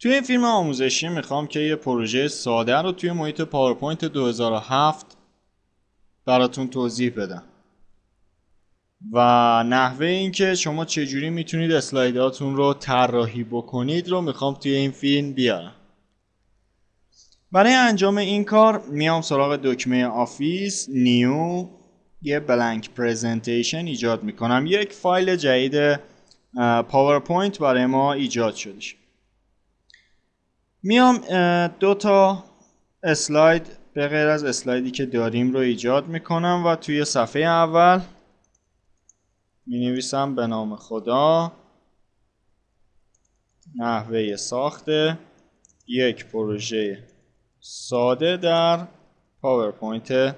توی این فیلم آموزشی میخوام که یه پروژه ساده رو توی محیط پاورپوینت 2007 براتون توضیح بدم و نحوه این که شما چجوری میتونید اسلایداتون رو طراحی بکنید رو میخوام توی این فیلم بیارم. برای انجام این کار میام سراغ دکمه آفیس نیو، یه بلنک پرزنتیشن ایجاد میکنم. یک فایل جدید پاورپوینت برای ما ایجاد شدش. میام 2 تا اسلاید به غیر از اسلایدی که داریم رو ایجاد میکنم و توی صفحه اول می نویسم به نام خدا نحوه ساخت یک پروژه ساده در پاورپوینت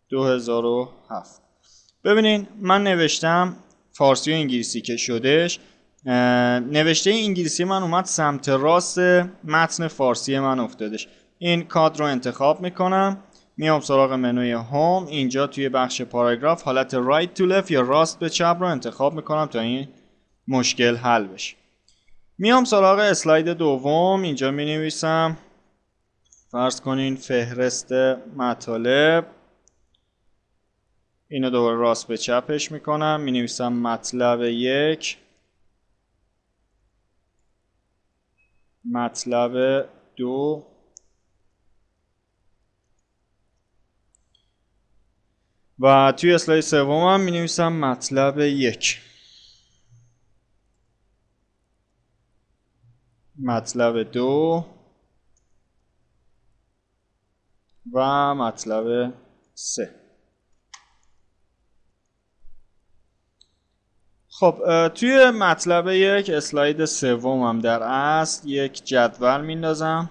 2007. ببینین من نوشتم فارسی و انگلیسی که شدش. نوشته انگلیسی من اومد سمت راست متن فارسی من افتادش. این کادر رو انتخاب میکنم، میام سراغ منوی هوم، اینجا توی بخش پاراگراف حالت رایت تو لفت یا راست به چپ رو انتخاب میکنم تا این مشکل حل بشه. میام سراغ اسلاید دوم، اینجا می نویسم فرض کنین فهرست مطالب، اینو دوباره راست به چپش میکنم، می نویسم مطلب 1، مطلب 2 و توی اسلاید سومم می نویسم مطلب 1، مطلب 2 و مطلب 3. خب توی مطلب 1 اسلاید سومم در اصل یک جدول میندازم.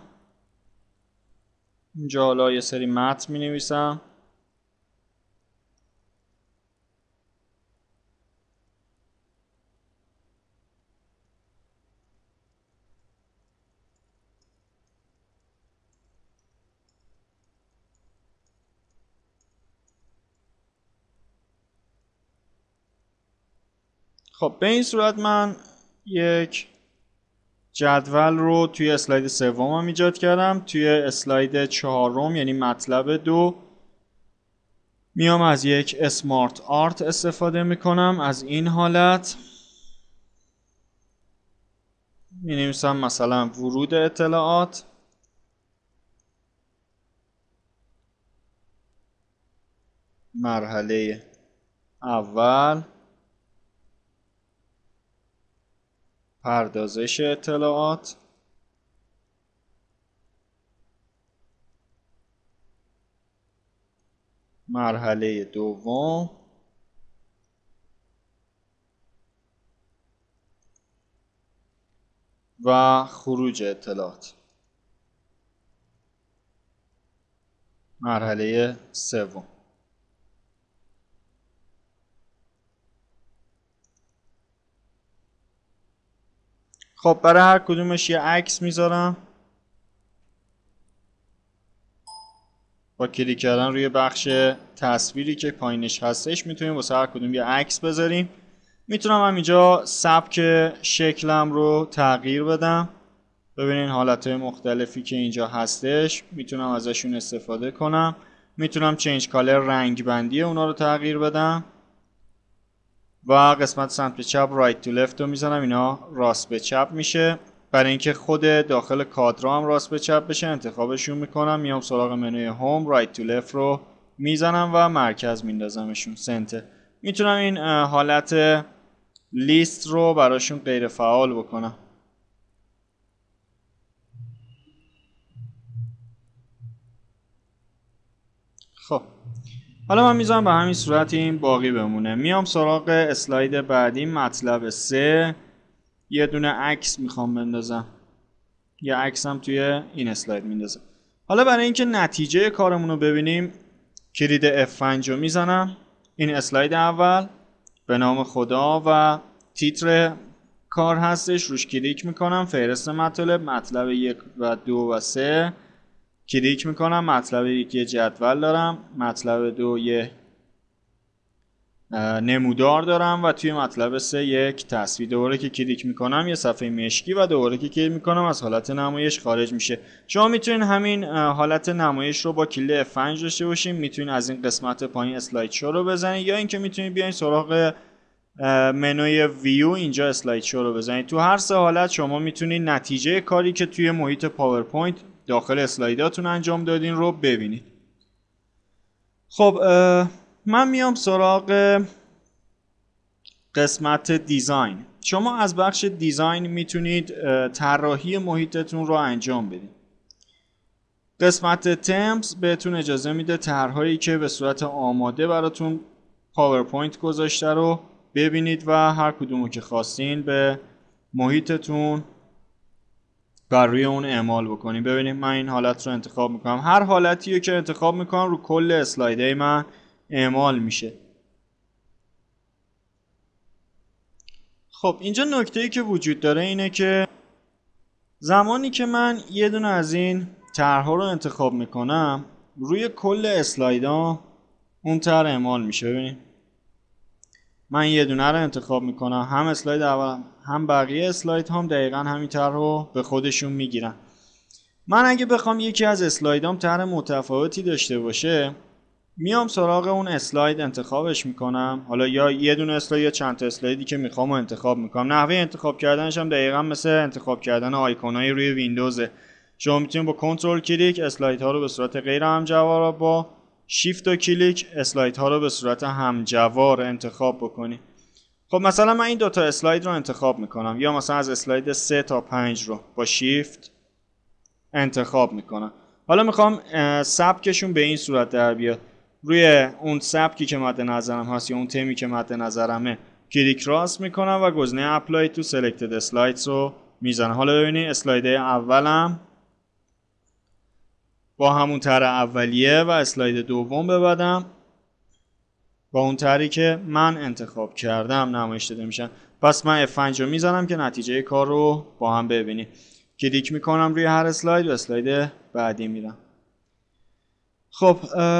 اینجا حالا یه سری متن می نویسم. خب به این صورت من یک جدول رو توی اسلاید سومم ایجاد کردم. توی اسلاید چهارم یعنی مطلب 2 میام از یک اسمارت آرت استفاده میکنم. از این حالت می نویسم مثلا ورود اطلاعات، مرحله اول، پردازش اطلاعات، مرحله دوم، و خروج اطلاعات، مرحله سوم. خب برای هر کدومش یه عکس میذارم. با کلیک کردن روی بخش تصویری که پایینش هستش میتونیم واسه هر کدوم یه عکس بذاریم. میتونم هم اینجا سبک شکلم رو تغییر بدم. ببینین حالتهای مختلفی که اینجا هستش میتونم ازشون استفاده کنم. میتونم چنج کالر رنگ بندی اونا رو تغییر بدم و قسمت سمت چپ رایت تو لفت رو میزنم، اینا راست به چپ میشه. برای اینکه خود داخل کادر هم راست به چپ بشه انتخابشون میکنم، میام سراغ منوی هوم، رایت تو لفت رو میزنم و مرکز میندازمشون سنتر. میتونم این حالت لیست رو براشون غیر فعال بکنم. خب حالا من میذارم به همین صورت این باقی بمونه. میام سراغ اسلاید بعدی مطلب 3، یه دونه عکس میخوام بندازم. یه عکس هم توی این اسلاید میندازم. حالا برای اینکه نتیجه کارمون رو ببینیم کلید F5 رو میزنم. این اسلاید اول به نام خدا و تیتر کار هستش، روش کلیک میکنم، فهرست مطالب، مطلب 1 و 2 و 3 کلیک میکنم. مطلب 1 یه جدول دارم، مطلب 2 یه نمودار دارم و توی مطلب 3 یک تصویر. دوباره که کلیک میکنم یه صفحه مشکی و دوباره که کلیک میکنم از حالت نمایش خارج میشه. شما میتونید همین حالت نمایش رو با کلید F5 داشته باشین. میتونید از این قسمت پایین اسلاید شو رو بزنید یا اینکه میتونید بیاین سراغ منوی ویو اینجا اسلاید شو رو بزنید. تو هر سه حالت شما میتونید نتیجه کاری که توی محیط پاورپوینت داخل اسلایداتون انجام دادین رو ببینید. خب من میام سراغ قسمت دیزاین. شما از بخش دیزاین میتونید طراحی محیطتون رو انجام بدید. قسمت تمز بهتون اجازه میده طرحهایی که به صورت آماده براتون پاورپوینت گذاشته رو ببینید و هر کدومو که خواستین به محیطتون بر روی اون اعمال بکنید. ببینید من این حالت رو انتخاب میکنم. هر حالتی رو که انتخاب میکنم رو کل اسلایدهای من اعمال میشه. خب اینجا نکته‌ای که وجود داره اینه که زمانی که من یه دونه از این طرح‌ها رو انتخاب میکنم روی کل اسلایدها اون طرح اعمال میشه. ببینید من یه دونه رو انتخاب میکنم، هم اسلاید اول هم بقیه اسلاید هم دقیقا همین طرح رو به خودشون میگیرن. من اگه بخوام یکی از اسلایدام طرح متفاوتی داشته باشه میام سراغ اون اسلاید انتخابش میکنم. حالا یا یه دونه اسلاید یا چند تا اسلایدی که میخوام رو انتخاب میکنم. نحوه انتخاب کردنش هم دقیقا مثل انتخاب کردن آیکونای روی ویندوزه. شما میتونید با کنترل کلیک اسلاید ها رو به صورت غیر همجوار با شیفت و کلیک اسلاید ها رو به صورت همجوار انتخاب بکنید. خب مثلا من این دوتا اسلاید رو انتخاب میکنم یا مثلا از اسلاید 3 تا 5 رو با شیفت انتخاب میکنم. حالا میخوام سبکشون به این صورت در بیاد. روی اون سبکی که مد نظرم هست یا اون تمی که مد نظرمه کلیک راست میکنم و گزینه اپلای تو سلکتد اسلایدز رو میزنم. حالا ببینید اسلاید اولم با همون طرح اولیه و اسلاید دوم ببندم با اون طرحی که من انتخاب کردم نمایش داده میشن. پس من F5 رو میزنم که نتیجه کار رو با هم ببینید. کلیک میکنم روی هر اسلاید و اسلاید بعدی میرم. خب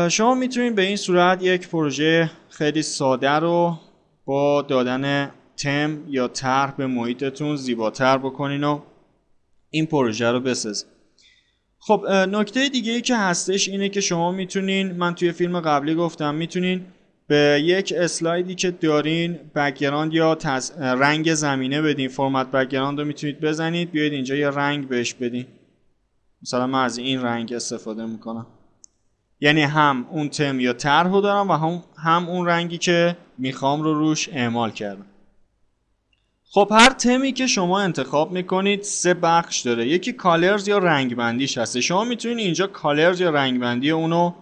شما میتونید به این صورت یک پروژه خیلی ساده رو با دادن تم یا طرح به محیطتون زیباتر بکنین و این پروژه رو بسازید. خب نکته دیگه ای که هستش اینه که شما میتونین، من توی فیلم قبلی گفتم، میتونین به یک اسلایدی که دارین بک‌گراند یا رنگ زمینه بدین. فرمت بک‌گراند رو میتونید بزنید، بیاید اینجا یه رنگ بهش بدین. مثلا من از این رنگ استفاده میکنم، یعنی هم اون تم یا طرح رو دارم و هم اون رنگی که میخوام رو روش اعمال کردم. خب هر تمی که شما انتخاب میکنید 3 بخش داره. یکی کالرز یا رنگ بندیش هسته. شما میتونید اینجا کالرز یا رنگ بندی اونو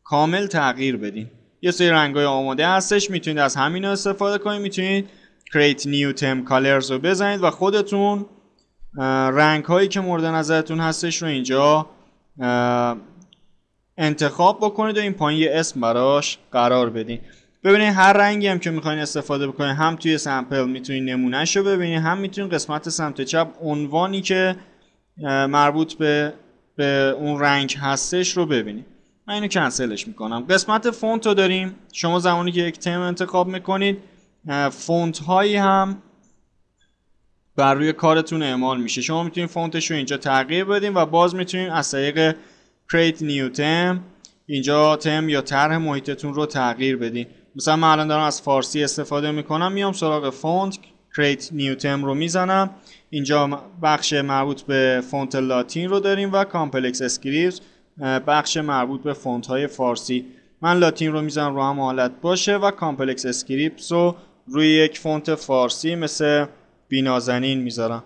کامل تغییر بدین. یه سری رنگای آماده هستش، میتونید از همین استفاده کنید. میتونید create new theme colors رو بزنید و خودتون رنگ هایی که مورد نظرتون هستش رو اینجا انتخاب بکنید و این پایین یه اسم براش قرار بدین. ببینید هر رنگی هم که میخواین استفاده بکنید هم توی سمپل میتونید نمونهش رو ببینید، هم میتونید قسمت سمت چپ عنوانی که مربوط به اون رنگ هستش رو ببینید. من اینو کنسلش میکنم. قسمت فونت رو داریم. شما زمانی که یک تم انتخاب میکنید فونت هایی هم بر روی کارتون اعمال میشه. شما میتونید فونتش رو اینجا تغییر بدین و باز میتونید از طریق create new theme اینجا تم یا طرح محیطتون رو تغییر بدین. مثلا من الان دارم از فارسی استفاده میکنم، میام سراغ فونت create new theme رو میزنم. اینجا بخش مربوط به فونت لاتین رو داریم و کامپلکس اسکریپت بخش مربوط به فونت های فارسی. من لاتین رو میزنم رو هم حالت باشه و کامپلکس اسکریپت رو روی یک فونت فارسی مثل بی‌نازنین میذارم.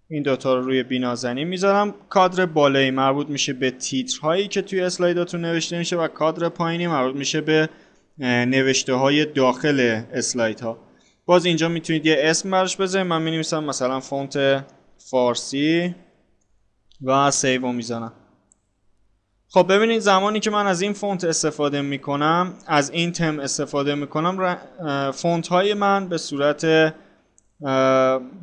این دوتا رو روی بی‌نازنین میذارم. کادر بالایی مربوط میشه به تیترهایی که توی اسلایداتون نوشته میشه و کادر پایینی مربوط میشه به نوشته های داخل اسلایدها. باز اینجا میتونید یه اسم براش بذارید. من مینویسم مثلا فونت فارسی و سیو رو میزنم. خب ببینید زمانی که من از این فونت استفاده میکنم، از این تم استفاده میکنم، فونت های من به صورت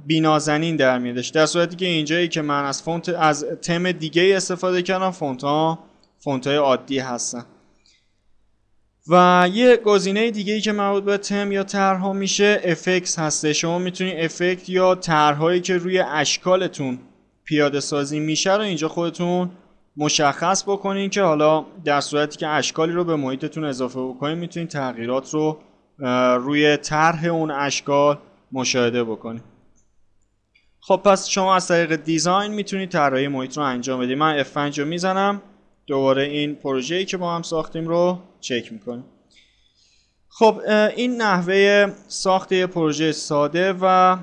بی‌نازنین در میادش. در صورتی که اینجایی که من از تم دیگه استفاده کردم فونت ها فونت‌های عادی هستن. و یه گزینه دیگه ای که مربوط به تم یا طرح‌ها میشه افکتس هسته. شما میتونید افکت یا طرح‌هایی که روی اشکالتون پیاده سازی میشه رو اینجا خودتون مشخص بکنین که حالا در صورتی که اشکالی رو به محیطتون اضافه بکنین میتونید تغییرات رو روی طرح اون اشکال مشاهده بکنید. خب پس شما از طریق دیزاین میتونید طراحی محیط رو انجام بدید. من F5 رو میزنم، دوباره این پروژه‌ای که با هم ساختیم رو چک میکنیم. خب این نحوه ساخت یه پروژه ساده و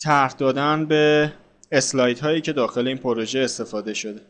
طرح دادن به اسلاید هایی که داخل این پروژه استفاده شده.